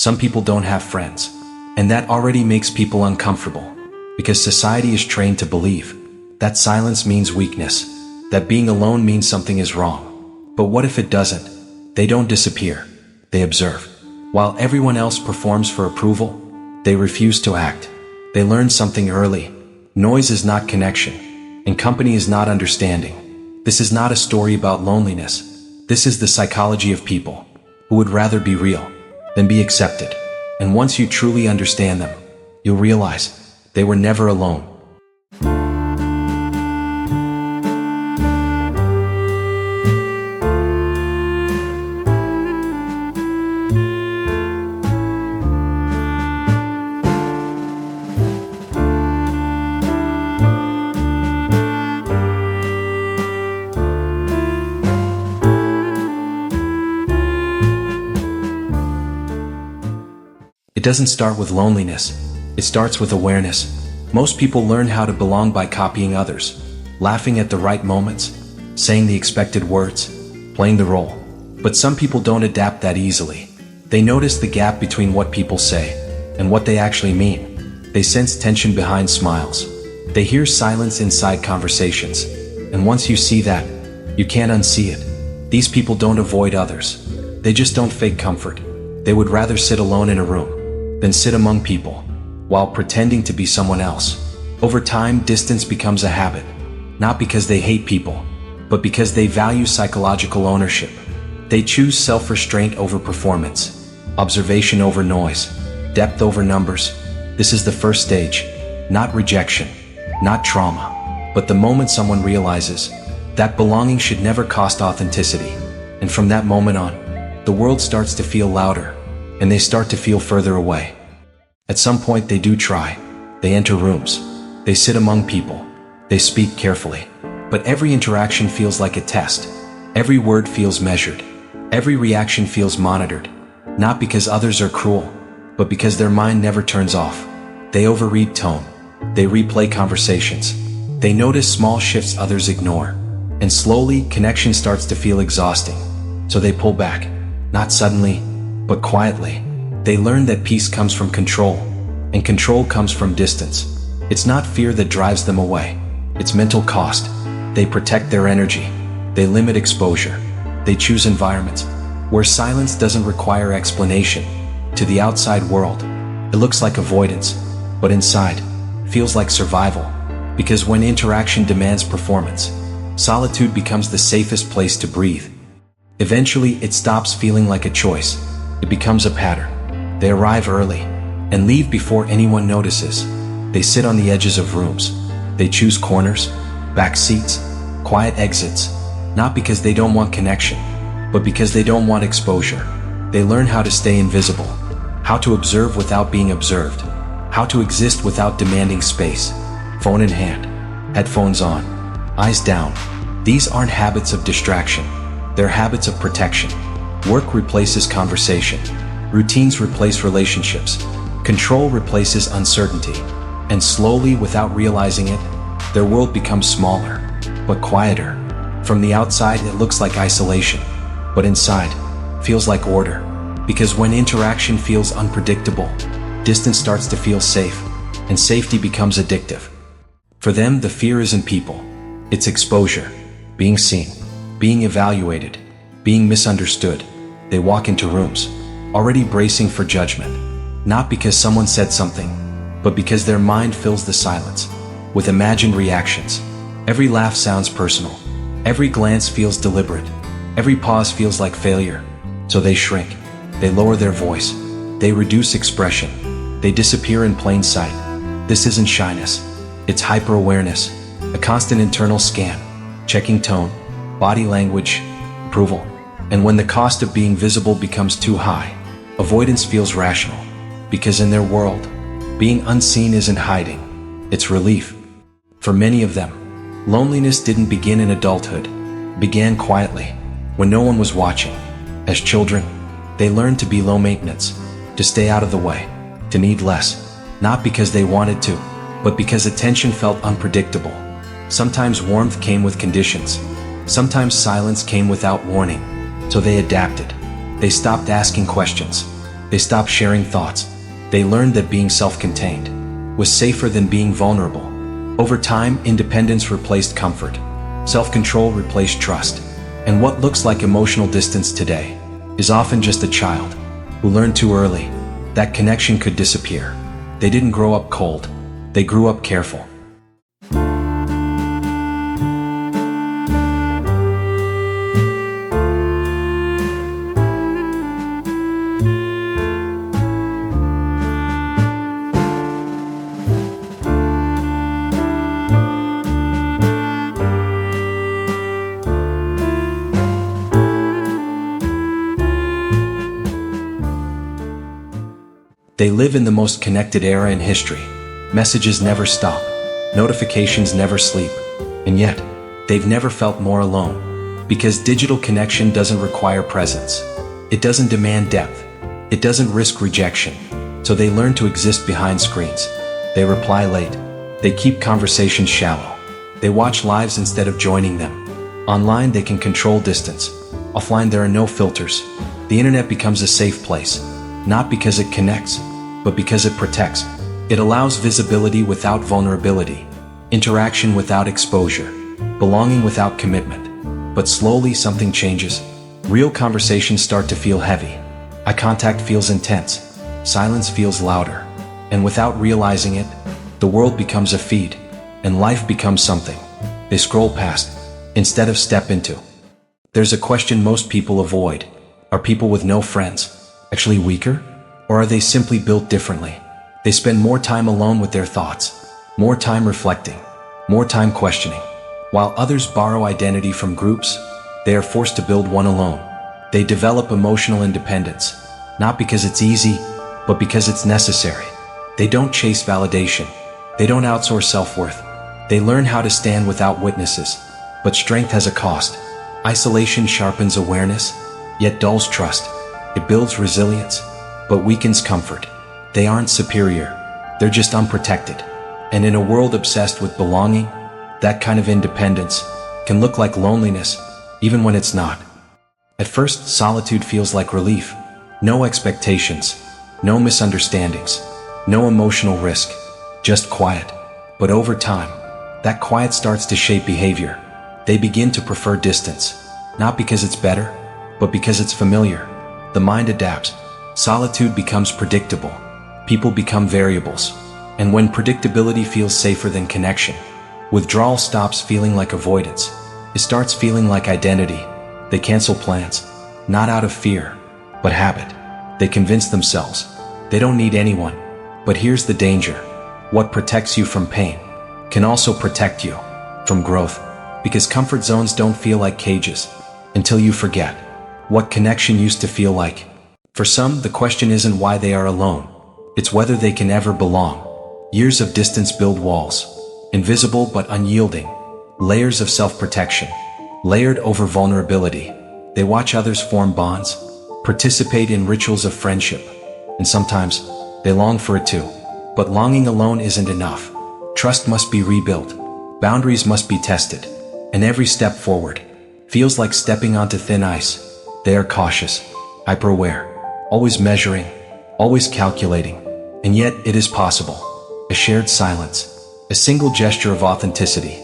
Some people don't have friends. And that already makes people uncomfortable, because society is trained to believe that silence means weakness, that being alone means something is wrong. But what if it doesn't? They don't disappear. They observe. While everyone else performs for approval, they refuse to act. They learn something early. Noise is not connection, and company is not understanding. This is not a story about loneliness. This is the psychology of people who would rather be real than be accepted. And once you truly understand them, you'll realize they were never alone. It doesn't start with loneliness. It starts with awareness. Most people learn how to belong by copying others, laughing at the right moments, saying the expected words, playing the role. But some people don't adapt that easily. They notice the gap between what people say and what they actually mean. They sense tension behind smiles. They hear silence inside conversations. And once you see that, you can't unsee it. These people don't avoid others. They just don't fake comfort. They would rather sit alone in a room than sit among people while pretending to be someone else. Over time, distance becomes a habit, not because they hate people, but because they value psychological ownership. They choose self-restraint over performance, observation over noise, depth over numbers. This is the first stage, not rejection, not trauma, but the moment someone realizes that belonging should never cost authenticity. And from that moment on, the world starts to feel louder, and they start to feel further away. At some point they do try. They enter rooms. They sit among people. They speak carefully. But every interaction feels like a test. Every word feels measured. Every reaction feels monitored. Not because others are cruel, but because their mind never turns off. They overread tone. They replay conversations. They notice small shifts others ignore. And slowly, connection starts to feel exhausting. So they pull back. Not suddenly, but quietly. They learn that peace comes from control, and control comes from distance. It's not fear that drives them away. It's mental cost. They protect their energy. They limit exposure. They choose environments where silence doesn't require explanation. To the outside world, it looks like avoidance, but inside, feels like survival. Because when interaction demands performance, solitude becomes the safest place to breathe. Eventually, it stops feeling like a choice. It becomes a pattern. They arrive early and leave before anyone notices. They sit on the edges of rooms. They choose corners, back seats, quiet exits, not because they don't want connection, but because they don't want exposure. They learn how to stay invisible, how to observe without being observed, how to exist without demanding space. Phone in hand, headphones on, eyes down. These aren't habits of distraction. They're habits of protection. Work replaces conversation. Routines replace relationships. Control replaces uncertainty. And slowly, without realizing it, their world becomes smaller, but quieter. From the outside, it looks like isolation, but inside, feels like order. Because when interaction feels unpredictable, distance starts to feel safe, and safety becomes addictive. For them, the fear isn't people. It's exposure, being seen, being evaluated, being misunderstood. They walk into rooms, already bracing for judgment, not because someone said something, but because their mind fills the silence with imagined reactions. Every laugh sounds personal. Every glance feels deliberate. Every pause feels like failure. So they shrink. They lower their voice. They reduce expression. They disappear in plain sight. This isn't shyness. It's hyper-awareness, a constant internal scan, checking tone, body language, approval. And when the cost of being visible becomes too high, avoidance feels rational. Because in their world, being unseen isn't hiding. It's relief. For many of them, loneliness didn't begin in adulthood. It began quietly, when no one was watching. As children, they learned to be low maintenance, to stay out of the way, to need less, not because they wanted to, but because attention felt unpredictable. Sometimes warmth came with conditions. Sometimes silence came without warning. So they adapted. They stopped asking questions. They stopped sharing thoughts. They learned that being self-contained was safer than being vulnerable. Over time, independence replaced comfort. Self-control replaced trust. And what looks like emotional distance today is often just a child who learned too early that connection could disappear. They didn't grow up cold. They grew up careful. They live in the most connected era in history. Messages never stop. Notifications never sleep. And yet, they've never felt more alone. Because digital connection doesn't require presence. It doesn't demand depth. It doesn't risk rejection. So they learn to exist behind screens. They reply late. They keep conversations shallow. They watch lives instead of joining them. Online, they can control distance. Offline, there are no filters. The internet becomes a safe place. Not because it connects, but because it protects. It allows visibility without vulnerability, interaction without exposure, belonging without commitment. But slowly something changes. Real conversations start to feel heavy. Eye contact feels intense. Silence feels louder. And without realizing it, the world becomes a feed, and life becomes something they scroll past instead of step into. There's a question most people avoid. Are people with no friends actually weaker? Or are they simply built differently? They spend more time alone with their thoughts, more time reflecting, more time questioning. While others borrow identity from groups, they are forced to build one alone. They develop emotional independence, not because it's easy, but because it's necessary. They don't chase validation. They don't outsource self-worth. They learn how to stand without witnesses. But strength has a cost. Isolation sharpens awareness, yet dulls trust. It builds resilience, but weakens comfort. They aren't superior. They're just unprotected. And in a world obsessed with belonging, that kind of independence can look like loneliness, even when it's not. At first, solitude feels like relief. No expectations, no misunderstandings, no emotional risk, just quiet. But over time, that quiet starts to shape behavior. They begin to prefer distance, not because it's better, but because it's familiar. The mind adapts. Solitude becomes predictable. People become variables. And when predictability feels safer than connection, withdrawal stops feeling like avoidance. It starts feeling like identity. They cancel plans, not out of fear, but habit. They convince themselves they don't need anyone. But here's the danger. What protects you from pain can also protect you from growth. Because comfort zones don't feel like cages until you forget what connection used to feel like. For some, the question isn't why they are alone. It's whether they can ever belong. Years of distance build walls, invisible but unyielding, layers of self-protection, layered over vulnerability. They watch others form bonds, participate in rituals of friendship, and sometimes they long for it too. But longing alone isn't enough. Trust must be rebuilt, boundaries must be tested, and every step forward feels like stepping onto thin ice. They are cautious, hyper-aware, always measuring, always calculating, and yet it is possible. A shared silence, a single gesture of authenticity,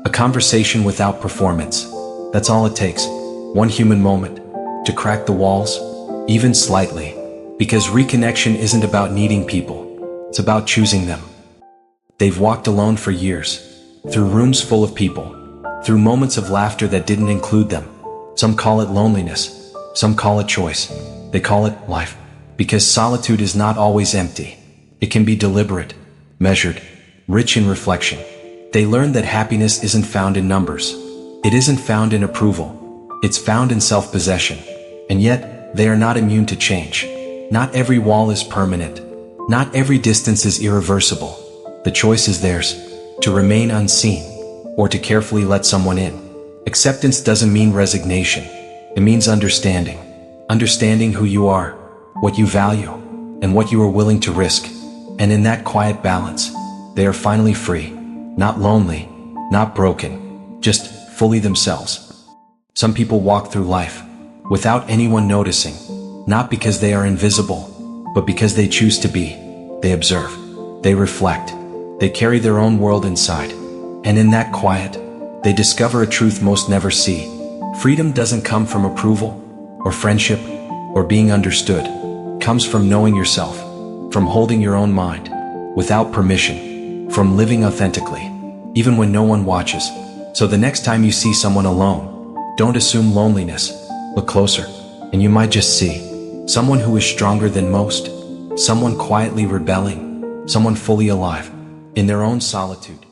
a conversation without performance. That's all it takes, one human moment, to crack the walls, even slightly. Because reconnection isn't about needing people, it's about choosing them. They've walked alone for years, through rooms full of people, through moments of laughter that didn't include them. Some call it loneliness, some call it choice. They call it life. Because solitude is not always empty. It can be deliberate, measured, rich in reflection. They learn that happiness isn't found in numbers. It isn't found in approval. It's found in self-possession. And yet, they are not immune to change. Not every wall is permanent. Not every distance is irreversible. The choice is theirs, to remain unseen, or to carefully let someone in. Acceptance doesn't mean resignation. It means understanding. Understanding who you are, what you value, and what you are willing to risk. And in that quiet balance, they are finally free. Not lonely, not broken, just fully themselves. Some people walk through life without anyone noticing, not because they are invisible, but because they choose to be. They observe, they reflect, they carry their own world inside, and in that quiet, they discover a truth most never see. Freedom doesn't come from approval, or friendship, or being understood. It comes from knowing yourself, from holding your own mind, without permission, from living authentically, even when no one watches. So the next time you see someone alone, don't assume loneliness. Look closer, and you might just see someone who is stronger than most, someone quietly rebelling, someone fully alive in their own solitude.